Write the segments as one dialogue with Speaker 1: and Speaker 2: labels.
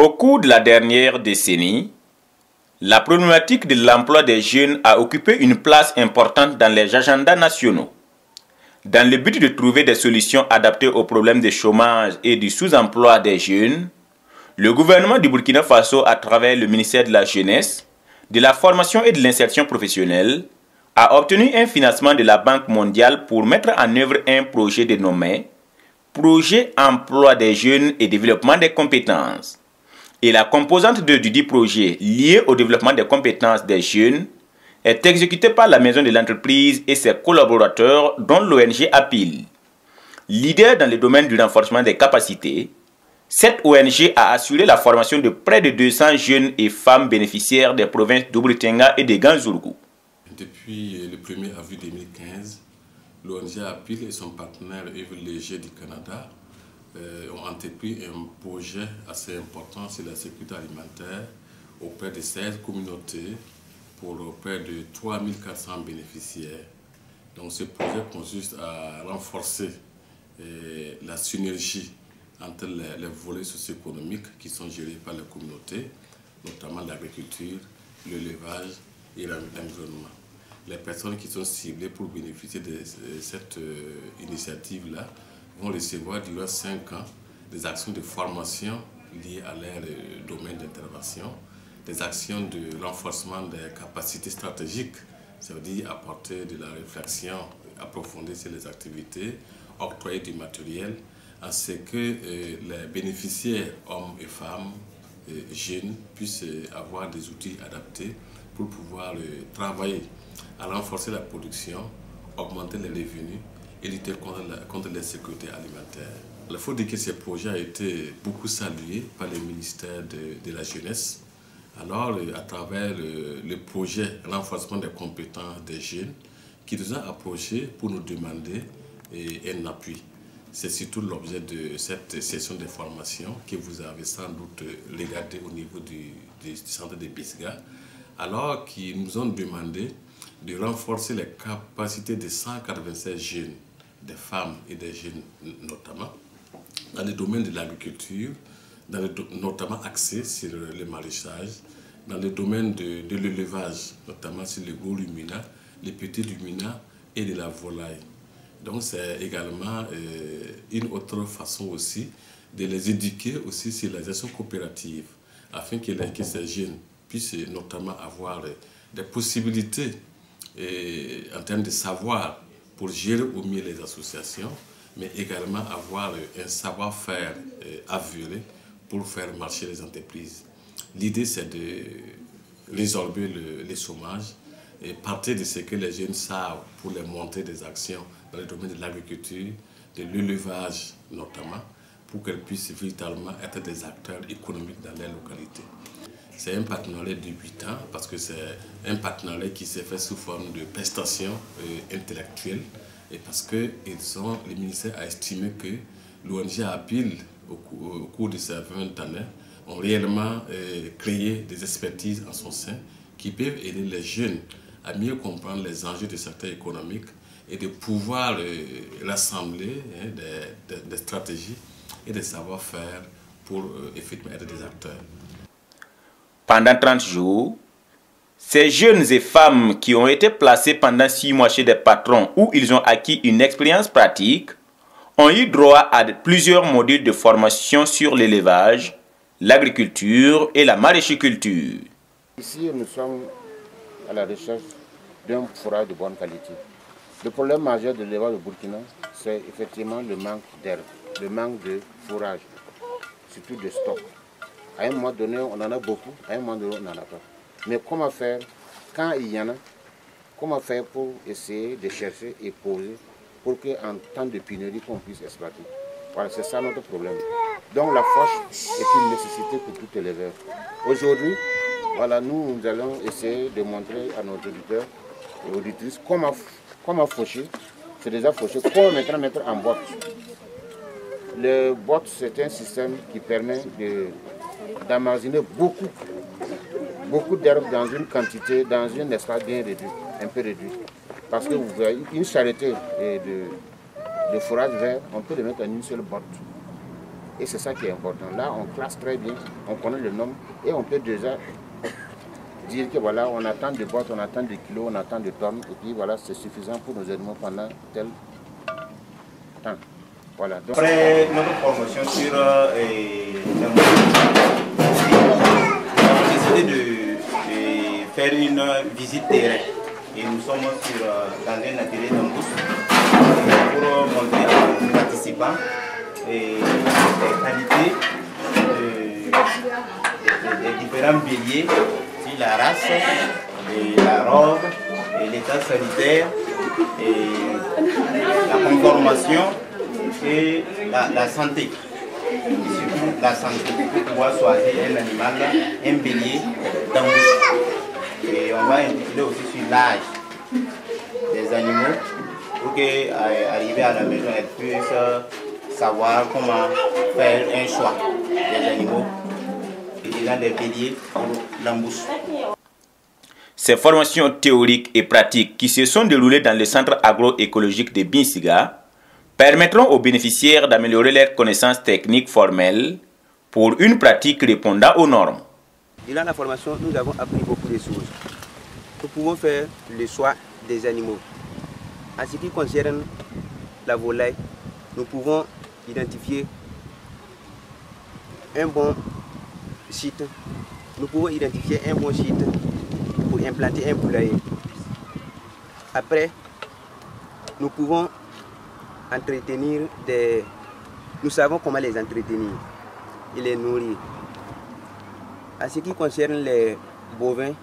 Speaker 1: Au cours de la dernière décennie, la problématique de l'emploi des jeunes a occupé une place importante dans les agendas nationaux. Dans le but de trouver des solutions adaptées aux problèmes de chômage et du sous-emploi des jeunes, le gouvernement du Burkina Faso, à travers le ministère de la Jeunesse, de la Formation et de l'Insertion professionnelle, a obtenu un financement de la Banque mondiale pour mettre en œuvre un projet dénommé « Projet emploi des jeunes et développement des compétences ». Et la composante 2 du dit projet, liée au développement des compétences des jeunes, est exécutée par la maison de l'entreprise et ses collaborateurs, dont l'ONG APIL. Leader dans le domaine du renforcement des capacités, cette ONG a assuré la formation de près de 200 jeunes et femmes bénéficiaires des provinces d'Obritenga et de Ganzourgou.
Speaker 2: Depuis le 1er avril 2015, l'ONG APIL et son partenaire Œuvres Légères du Canada ont entrepris un projet assez important sur la sécurité alimentaire auprès de 16 communautés pour près de 3400 bénéficiaires. Donc ce projet consiste à renforcer la synergie entre les volets socio-économiques qui sont gérés par la communauté, notamment l'agriculture, l'élevage et l'environnement. Les personnes qui sont ciblées pour bénéficier de cette initiative-là vont recevoir durant 5 ans des actions de formation liées à leur domaine d'intervention, des actions de renforcement des capacités stratégiques, ça veut dire apporter de la réflexion approfondie sur les activités, octroyer du matériel, ainsi que les bénéficiaires, hommes et femmes, jeunes, puissent avoir des outils adaptés pour pouvoir travailler à renforcer la production, augmenter les revenus et lutter contre l'insécurité alimentaire. Il faut dire que ce projet a été beaucoup salué par le ministère de la Jeunesse. Alors, à travers le projet renforcement des compétences des jeunes, qui nous a approchés pour nous demander un appui. C'est surtout l'objet de cette session de formation que vous avez sans doute regardé au niveau du centre de Bisga, alors qu'ils nous ont demandé de renforcer les capacités de 196 jeunes, des femmes et des jeunes notamment, dans le domaine de l'agriculture, notamment axé sur le maraîchage, dans le domaine de l'élevage, notamment sur le gros ruminant, les petits ruminants et de la volaille. Donc c'est également une autre façon aussi de les éduquer aussi sur la gestion coopérative, afin que ces jeunes puissent notamment avoir des possibilités en termes de savoir pour gérer au mieux les associations, mais également avoir un savoir-faire avéré pour faire marcher les entreprises. L'idée, c'est de résorber le chômage et partir de ce que les jeunes savent pour les monter des actions dans le domaine de l'agriculture, de l'élevage notamment, pour qu'elles puissent véritablement être des acteurs économiques dans les localités. C'est un partenariat de 8 ans parce que c'est un partenariat qui s'est fait sous forme de prestations intellectuelles et parce que le ministère a estimé que l'ONG APIL, au cours de ces 20 années, ont réellement créé des expertises en son sein qui peuvent aider les jeunes à mieux comprendre les enjeux du secteur économique et de pouvoir rassembler des stratégies et des savoir-faire pour effectivement être des acteurs.
Speaker 1: Pendant 30 jours, ces jeunes et femmes qui ont été placés pendant 6 mois chez des patrons où ils ont acquis une expérience pratique ont eu droit à plusieurs modules de formation sur l'élevage, l'agriculture et la maraîchiculture.
Speaker 3: Ici, nous sommes à la recherche d'un fourrage de bonne qualité. Le problème majeur de l'élevage au Burkina, c'est effectivement le manque d'herbe, le manque de fourrage, surtout de stock. À un moment donné, on en a beaucoup, à un moment donné, on n'en a pas. Mais comment faire, quand il y en a, comment faire pour essayer de chercher et poser pour qu'en temps de pénurie, qu'on puisse exploiter. Voilà, c'est ça notre problème. Donc la fauche est une nécessité pour tout éleveur. Aujourd'hui, voilà, nous allons essayer de montrer à nos auditeurs et auditrices comment faucher. C'est déjà fauché, comment maintenant mettre en boîte. Le boîte, c'est un système qui permet d'emmagasiner beaucoup d'herbes dans une quantité, dans un espace bien réduit, un peu réduit. Parce que vous voyez, une charretée de fourrage vert, on peut le mettre en une seule boîte. Et c'est ça qui est important. Là, on classe très bien, on connaît le nombre et on peut déjà dire que voilà, on attend de boîtes, on attend de kilos, on attend de tonnes, et puis voilà, c'est suffisant pour nos animaux pendant tel temps. Voilà. Donc,
Speaker 4: après notre promotion sur on a décidé de faire une visite terrain. Et nous sommes dans un atelier d'embouche pour montrer aux participants les qualités des différents béliers, la race, et la robe, et l'état sanitaire, et la conformation et la santé. Et surtout la santé, pour pouvoir choisir un animal, un bélier d'embouche. Et on va intituler aussi sur l'âge des animaux pour qu'arriver à la maison, elles puissent savoir comment faire un choix des animaux et des béliers pour l'embouche.
Speaker 1: Ces formations théoriques et pratiques qui se sont déroulées dans le centre agroécologique de Binsiga permettront aux bénéficiaires d'améliorer leurs connaissances techniques formelles pour une pratique répondant aux normes.
Speaker 5: Durant la formation, nous avons appris beaucoup de choses. Nous pouvons faire le choix des animaux. En ce qui concerne la volaille, nous pouvons identifier un bon site. Nous pouvons identifier un bon site pour implanter un poulailler. Après, nous pouvons entretenir des... Nous savons comment les entretenir et les nourrir. En ce qui concerne les bovins,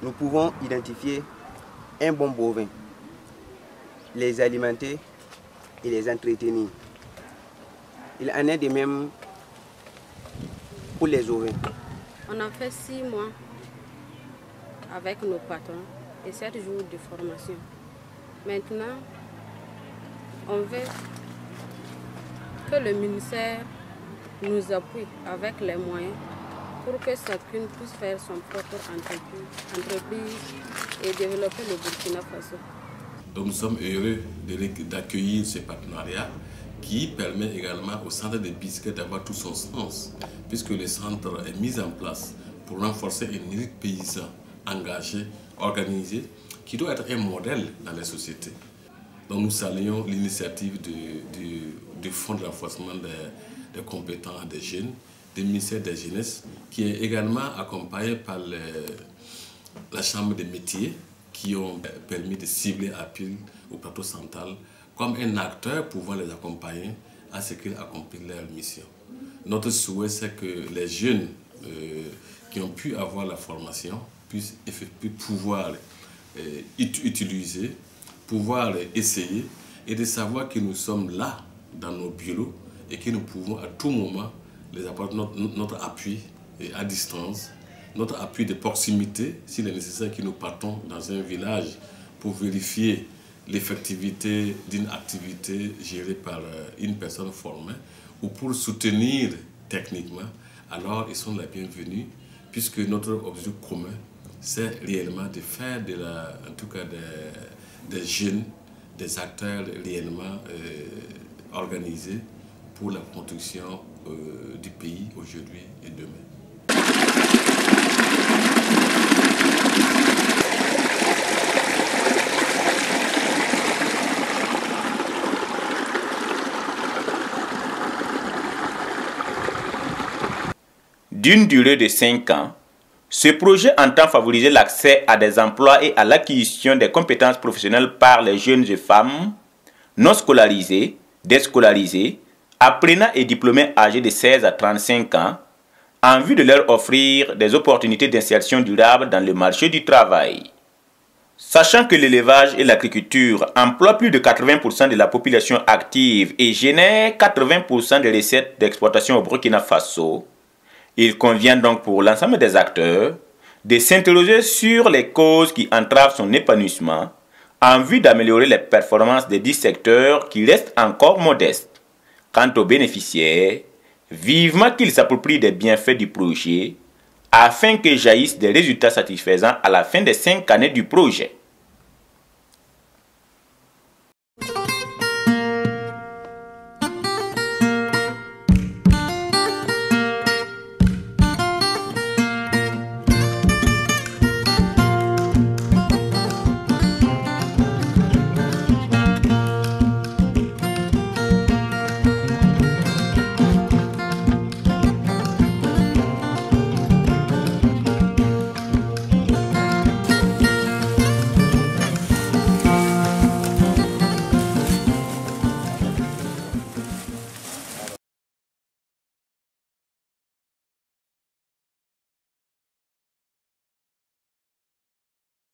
Speaker 5: nous pouvons identifier un bon bovin, les alimenter et les entretenir. Il en est de même pour les ovins.
Speaker 6: On a fait 6 mois avec nos patrons et 7 jours de formation. Maintenant, on veut que le ministère nous appuie avec les moyens pour que chacune puisse faire son propre entreprise et développer le Burkina Faso.
Speaker 2: Donc nous sommes heureux d'accueillir ce partenariat qui permet également au centre de Binsiga d'avoir tout son sens, puisque le centre est mis en place pour renforcer une élite paysan engagée, organisée, qui doit être un modèle dans les sociétés. Donc nous saluons l'initiative du Fonds de renforcement des compétences des jeunes, du ministère des Jeunesses, qui est également accompagné par la Chambre des métiers, qui ont permis de cibler APIL au plateau central comme un acteur pouvant les accompagner à ce qu'ils accomplissent leur mission. Notre souhait, c'est que les jeunes qui ont pu avoir la formation puissent pouvoir utiliser, pouvoir essayer et de savoir que nous sommes là dans nos bureaux et que nous pouvons à tout moment les apporter notre appui à distance, notre appui de proximité, s'il est nécessaire que nous partons dans un village pour vérifier l'effectivité d'une activité gérée par une personne formée ou pour soutenir techniquement, alors ils sont les bienvenus puisque notre objectif commun, c'est réellement de faire en tout cas des jeunes, des acteurs réellement organisés pour la construction du pays aujourd'hui et demain.
Speaker 1: D'une durée de 5 ans, ce projet entend favoriser l'accès à des emplois et à l'acquisition des compétences professionnelles par les jeunes et femmes non scolarisées, déscolarisées, apprenants et diplômés âgés de 16 à 35 ans, en vue de leur offrir des opportunités d'insertion durable dans le marché du travail. Sachant que l'élevage et l'agriculture emploient plus de 80% de la population active et génèrent 80% des recettes d'exportation au Burkina Faso, il convient donc pour l'ensemble des acteurs de s'interroger sur les causes qui entravent son épanouissement en vue d'améliorer les performances des 10 secteurs qui restent encore modestes. Quant aux bénéficiaires, vivement qu'ils s'approprient des bienfaits du projet afin que jaillissent des résultats satisfaisants à la fin des 5 années du projet.